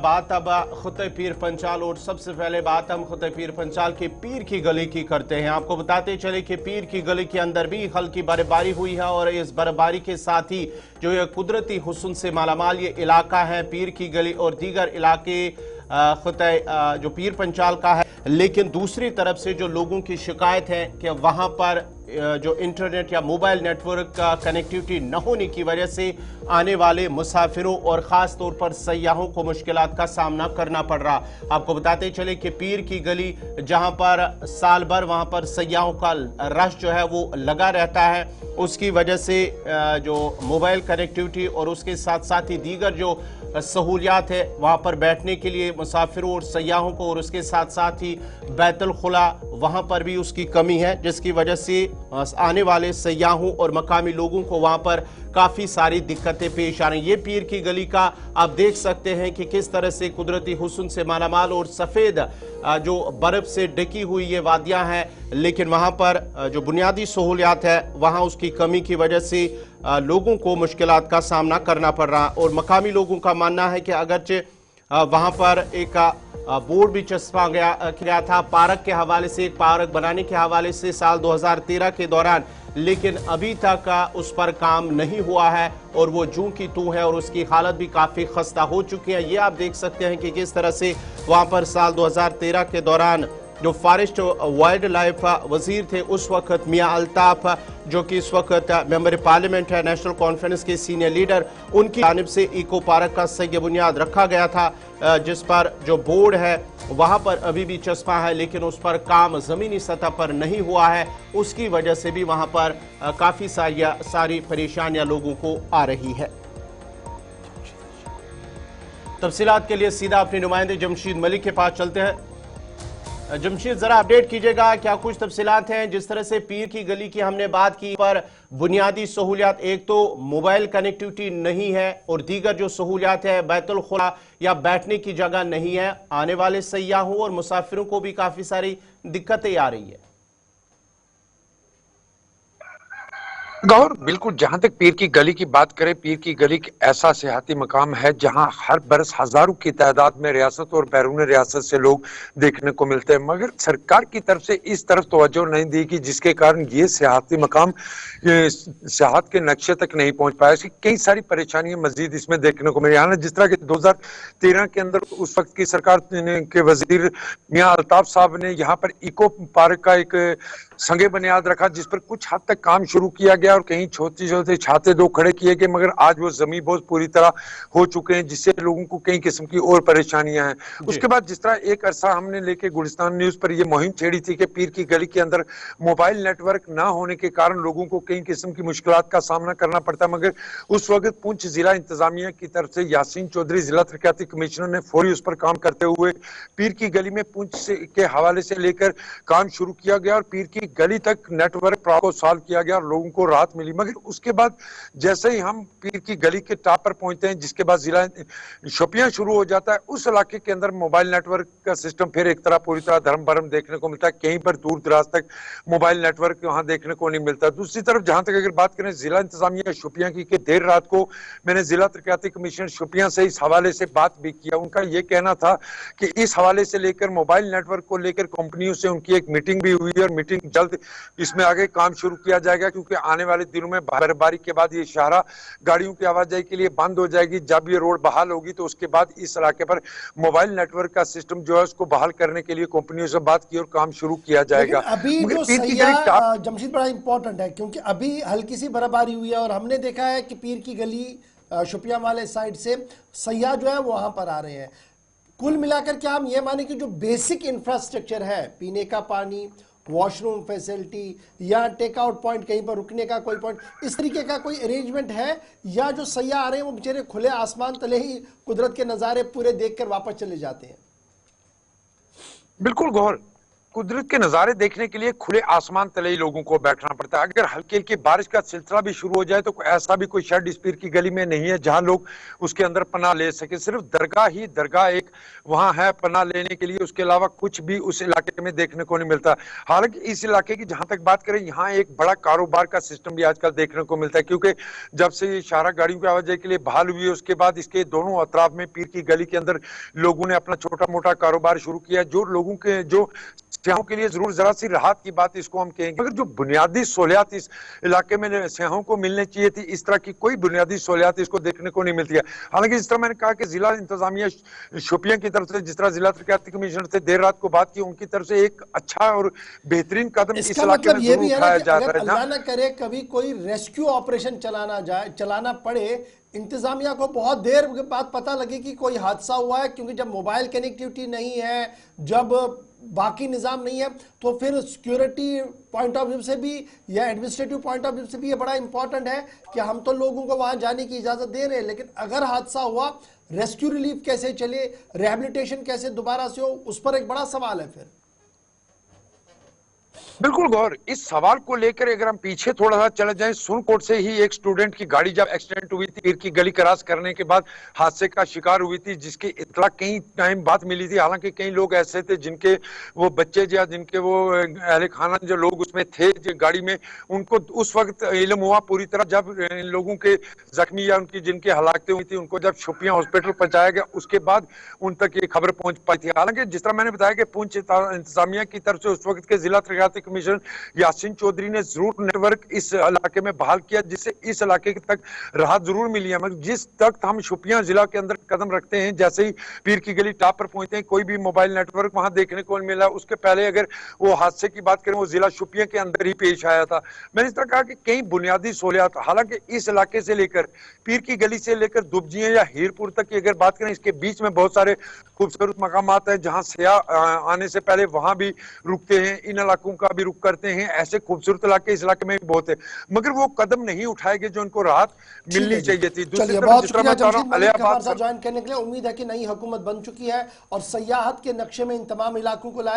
बात अब खुते पीर पंचाल और सबसे पहले बात हम खुते पीर पंचाल के पीर की गली की करते हैं। आपको बताते चले कि पीर की गली के अंदर भी हल्की बर्फबारी हुई है और इस बर्फबारी के साथ ही जो ये कुदरती हुस्न से मालामाल ये इलाका है पीर की गली और दीगर इलाके खुते जो पीर पंचाल का है। लेकिन दूसरी तरफ से जो लोगों की शिकायत है कि वहां पर जो इंटरनेट या मोबाइल नेटवर्क का कनेक्टिविटी न होने की वजह से आने वाले मुसाफिरों और ख़ास तौर पर सयाहों को मुश्किलात का सामना करना पड़ रहा। आपको बताते चले कि पीर की गली जहां पर साल भर वहां पर सयाहों का रश जो है वो लगा रहता है, उसकी वजह से जो मोबाइल कनेक्टिविटी और उसके साथ साथ ही दीगर जो सहूलियात है वहाँ पर बैठने के लिए मुसाफिरों और सयाहों को और उसके साथ साथ ही बैतुल खुला वहाँ पर भी उसकी कमी है, जिसकी वजह से आने वाले सयाहों और मकामी लोगों को वहाँ पर काफ़ी सारी दिक्कतें पेश आ रही। ये पीर की गली का आप देख सकते हैं कि किस तरह से कुदरती हुस्न से मालामाल और सफ़ेद जो बर्फ़ से ढकी हुई ये वादियाँ हैं, लेकिन वहाँ पर जो बुनियादी सहूलियात है वहाँ उसकी कमी की वजह से लोगों को मुश्किलात का सामना करना पड़ रहा। और मकामी लोगों का मानना है कि अगरचे वहाँ पर एक बोर्ड भी चस्पा गया था पार्क के हवाले से, एक पार्क बनाने के हवाले से साल 2013 के दौरान, लेकिन अभी तक उस पर काम नहीं हुआ है और वो जूं की तू है और उसकी हालत भी काफ़ी खस्ता हो चुकी है। ये आप देख सकते हैं कि किस तरह से वहाँ पर साल 2013 के दौरान जो फॉरेस्ट वाइल्ड लाइफ वजीर थे उस वक्त मियां अल्ताफ, जो कि इस वक्त मेंबर पार्लियामेंट है, नेशनल कॉन्फ्रेंस के सीनियर लीडर, उनकी जानिब से इको पार्क का सही बुनियाद रखा गया था, जिस पर जो बोर्ड है वहां पर अभी भी चस्पा है, लेकिन उस पर काम जमीनी सतह पर नहीं हुआ है। उसकी वजह से भी वहां पर काफी सारी परेशानियां लोगों को आ रही है। तफसीलात के लिए सीधा अपने नुमाइंदे जमशीद मलिक के पास चलते हैं। जमशीद, जरा अपडेट कीजिएगा, क्या कुछ तफसीलात हैं? जिस तरह से पीर की गली की हमने बात की पर बुनियादी सहूलियात, एक तो मोबाइल कनेक्टिविटी नहीं है और दीगर जो सहूलियात है बैतुल खुला या बैठने की जगह नहीं है, आने वाले सयाहों और मुसाफिरों को भी काफी सारी दिक्कतें आ रही है। गौर बिल्कुल, जहां तक पीर की गली की बात करें, पीर की गली एक ऐसा सियाहती मकाम है जहां हर बरस हजारों की तादाद में रियासत और बैरून रियासत से लोग देखने को मिलते हैं, मगर सरकार की तरफ से इस तरफ तवज्जो नहीं दी कि जिसके कारण ये सियाहती मकाम सियाहत के नक्शे तक नहीं पहुंच पाया। इसकी कई सारी परेशानियां मजीद इसमें देखने को मिली। हालांकि जिस तरह के 2013 के अंदर उस वक्त की सरकार के वजीर मियां अल्ताफ साहब ने यहाँ पर इको पार्क का एक संगे बुनियाद रखा, जिस पर कुछ हद तक काम शुरू किया गया और कहीं छोटे छोटे छाते दो खड़े किए गए, मगर आज वो जमी बोझ पूरी तरह हो चुके हैं, जिससे लोगों को कई किस्म की और परेशानियां हैं। उसके बाद जिस तरह एक अरसा हमने लेके गुलिस्तान न्यूज पर यह मुहिम छेड़ी थी कि पीर की गली के अंदर मोबाइल नेटवर्क ना होने के कारण लोगों को कई किस्म की मुश्किलात का सामना करना पड़ता, मगर उस वक्त पुंछ जिला इंतजामिया की तरफ से यासीन चौधरी जिला तरक्याती कमिश्नर ने फौरी उस पर काम करते हुए पीर की गली में पुंछ के हवाले से लेकर काम शुरू किया गया और पीर की गली तक नेटवर्क प्रॉब्लम को सॉल्व किया गया और लोगों को राहत मिली। मगर उसके बाद जैसे ही हम पीर की गली के टॉप पर पहुंचते हैं, जिसके बाद जिला शोपियां शुरू हो जाता है, उस इलाके के अंदर मोबाइल नेटवर्क का सिस्टम फिर एक तरह पूरी तरह धर्म भरम देखने को मिलता है। कहीं पर दूर दराज तक मोबाइल नेटवर्क वहां देखने को नहीं मिलता। दूसरी तरफ जहां तक अगर बात करें जिला इंतजामिया शोपियां की, कि देर रात को मैंने जिला तरक्याती कमिश्नर शोपियां से इस हवाले से बात भी किया। उनका यह कहना था कि इस हवाले से लेकर मोबाइल नेटवर्क को लेकर कंपनियों से उनकी एक मीटिंग भी हुई और मीटिंग जल्द इसमें आगे काम शुरू किया जाएगा, क्योंकि आने वाले दिनों में बर्फबारी के बाद ये शहरा गाड़ियों की आवाजाही के लिए बंद हो जाएगी। जब ये रोड बहाल होगी तो उसके बाद इस इलाके पर मोबाइल नेटवर्क का सिस्टम जो है उसको बहाल करने के लिए कंपनियों से बात की और काम शुरू किया जाएगा। अभी जो सैया जमशीद बड़ा इंपॉर्टेंट है, क्योंकि अभी हल्की सी बर्फबारी हुई है और हमने देखा है कि पीर की गली शुपिया वाले साइड से सैया जो है वहां पर आ रहे हैं। कुल मिलाकर क्या हम ये माने कि जो बेसिक इंफ्रास्ट्रक्चर है, पीने का पानी, वॉशरूम फैसिलिटी या टेक आउट पॉइंट, कहीं पर रुकने का कोई पॉइंट, इस तरीके का कोई अरेंजमेंट है, या जो सैयाह आ रहे हैं वो बेचारे खुले आसमान तले ही कुदरत के नज़ारे पूरे देखकर वापस चले जाते हैं? बिल्कुल गौर, कुदरत के नजारे देखने के लिए खुले आसमान तले ही लोगों को बैठना पड़ता है। अगर हल्की हल्की बारिश का सिलसिला भी शुरू हो जाए तो ऐसा भी कोई शेड इस पीर की गली में नहीं है जहां लोग उसके अंदर पनाह ले सके। सिर्फ दरगाह एक वहां है पनाह लेने के लिए, उसके अलावा कुछ भी उस इलाके में देखने को नहीं मिलता। हालांकि इस इलाके की जहां तक बात करें, यहाँ एक बड़ा कारोबार का सिस्टम भी आजकल देखने को मिलता है, क्योंकि जब से ये शाहरा गाड़ियों की आवाजाही के लिए बहाल हुई है उसके बाद इसके दोनों अतराफ में पीर की गली के अंदर लोगों ने अपना छोटा मोटा कारोबार शुरू किया। जो लोगों के जो सियाहों के लिए जरूर जरा सी राहत की बात इसको हम कहेंगे, मगर जो बुनियादी सहूलियात इस इलाके में सियाहों को मिलने चाहिए थी, इस तरह की कोई बुनियादी सहूलियात इसको देखने को नहीं मिलती है। हालांकि जिस तरह मैंने कहा कि जिला इंतजामिया शोपियां की तरफ से, जिस तरह जिला तरक्याती कमिश्नर से देर रात को बात की, उनकी तरफ से एक अच्छा और बेहतरीन कदम इस इलाके में जरूर उठाया जा रहा है। अल्लाह न करे कभी कोई रेस्क्यू ऑपरेशन चलाना पड़े, इंतजामिया को बहुत देर के बाद पता लगे कि कोई हादसा हुआ है, क्योंकि जब मोबाइल कनेक्टिविटी नहीं है, जब बाकी निजाम नहीं है, तो फिर सिक्योरिटी पॉइंट ऑफ व्यू से भी या एडमिनिस्ट्रेटिव पॉइंट ऑफ व्यू से भी ये बड़ा इंपॉर्टेंट है कि हम तो लोगों को वहां जाने की इजाजत दे रहे हैं, लेकिन अगर हादसा हुआ, रेस्क्यू रिलीफ कैसे चले, रिहैबिलिटेशन कैसे दोबारा से हो, उस पर एक बड़ा सवाल है। फिर बिल्कुल गौर, इस सवाल को लेकर अगर हम पीछे थोड़ा सा चले जाएं, सुरकोट से ही एक स्टूडेंट की गाड़ी जब एक्सीडेंट हुई थी, पीर की गली क्रॉस करने के बाद हादसे का शिकार हुई थी, जिसकी इत्तला कई टाइम बाद मिली थी। हालांकि कई लोग ऐसे थे जिनके वो बच्चे या जिनके वो अहले खाना जो लोग उसमें थे गाड़ी में, उनको उस वक्त इल्म हुआ पूरी तरह जब इन लोगों के जख्मी या उनकी जिनकी हलाकतें हुई थी उनको जब शोपियां हॉस्पिटल पहुंचाया गया, उसके बाद उन तक ये खबर पहुंच पाई थी। हालांकि जिस तरह मैंने बताया कि पुंछ इंतजामिया की तरफ से उस वक्त के जिला तरक्याती कमिश्नर यासीन चौधरी ने जरूर नेटवर्क इस इलाके में बहाल किया, जिससे इस इलाके तक राहत जरूर मिली है। मगर जिस तक हम शोपियां जिला के अंदर कदम रखते हैं, जैसे ही पीर की गली टॉप पर पहुंचते हैं, कोई भी मोबाइल नेटवर्क वहां देखने को नहीं मिला। उसके पहले अगर वो हादसे की बात करें, वो जिला शोपियां के अंदर ही पेश आया था। मैंने इस तरह कहा कि कई बुनियादी सहूलियात, हालांकि इस इलाके से लेकर पीर की गली से लेकर दुबजियां या हीरपुर तक की अगर बात करें, इसके बीच में बहुत सारे खूबसूरत मकामात हैं जहां सयाह आने से पहले वहां भी रुकते हैं, इन इलाकों का भी रुक करते हैं। ऐसे खूबसूरत इलाके इस इलाके में बहुत है, मगर वो कदम नहीं उठाए गए जो उनको राहत मिलनी चाहिए थी। दूसरी तरफ जिस तरह मैं बता रहा हूं, ज्वाइन करने के लिए उम्मीद है कि नई हुकूमत बन चुकी है और सयाहत के नक्शे में इन तमाम इलाकों को लाया